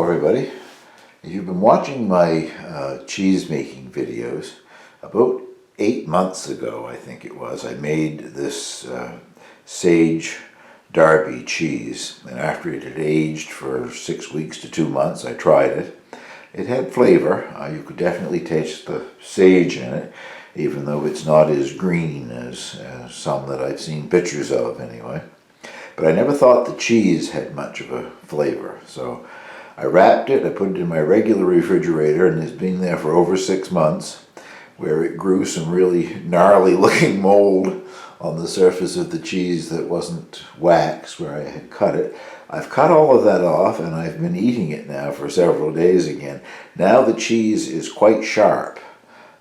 everybody. If you've been watching my cheese making videos, about 8 months ago I think it was, I made this sage Derby cheese, and after it had aged for 6 weeks to 2 months I tried it. It had flavor. You could definitely taste the sage in it, even though it's not as green as some that I've seen pictures of anyway. But I never thought the cheese had much of a flavor, so I wrapped it, I put it in my regular refrigerator, and it's been there for over 6 months, where it grew some really gnarly looking mold on the surface of the cheese that wasn't wax where I had cut it. I've cut all of that off, and I've been eating it now for several days again. Now the cheese is quite sharp,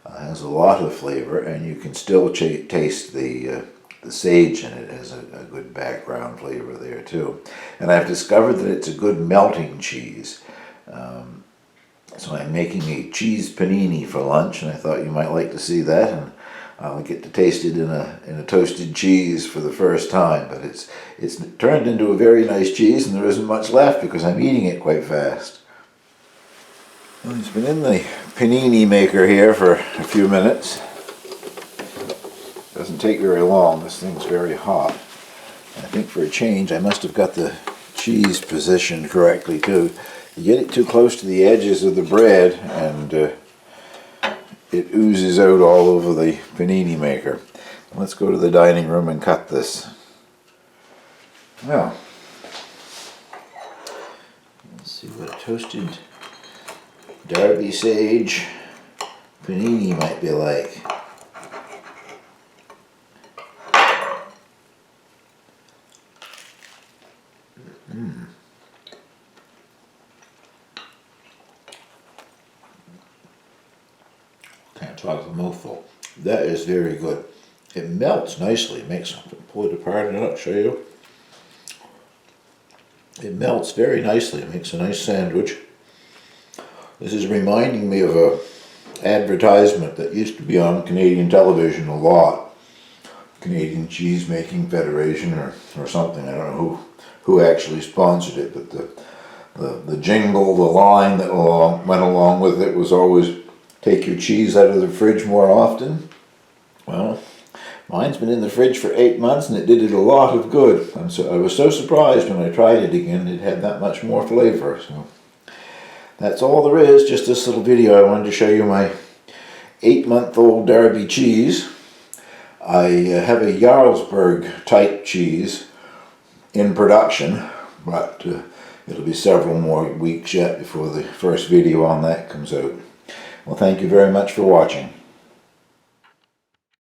has a lot of flavor, and you can still taste the sage in it as a good background flavor there too. And I've discovered that it's a good melting cheese. So I'm making a cheese panini for lunch, and I thought you might like to see that, and I'll get to taste it in a toasted cheese for the first time. But it's turned into a very nice cheese, and there isn't much left because I'm eating it quite fast. Well, it's been in the panini maker here for a few minutes. Doesn't take very long. This thing's very hot. I think for a change I must have got the cheese positioned correctly too. You get it too close to the edges of the bread and it oozes out all over the panini maker. Let's go to the dining room and cut this. Well, let's see what a toasted Derby sage panini might be like. Can't talk with a mouthful. That is very good. It melts nicely. It makes, pull it apart and I'll show you. It melts very nicely. It makes a nice sandwich. This is reminding me of a advertisement that used to be on Canadian television a lot. Canadian Cheese Making Federation or something. I don't know who actually sponsored it, but the jingle, the line that went along with it was always, take your cheese out of the fridge more often. Well, mine's been in the fridge for 8 months and it did it a lot of good. And so I was so surprised when I tried it again, it had that much more flavor. So that's all there is, just this little video. I wanted to show you my 8-month-old Derby cheese. I have a Jarlsberg type cheese in production, but it'll be several more weeks yet before the first video on that comes out. Well, thank you very much for watching.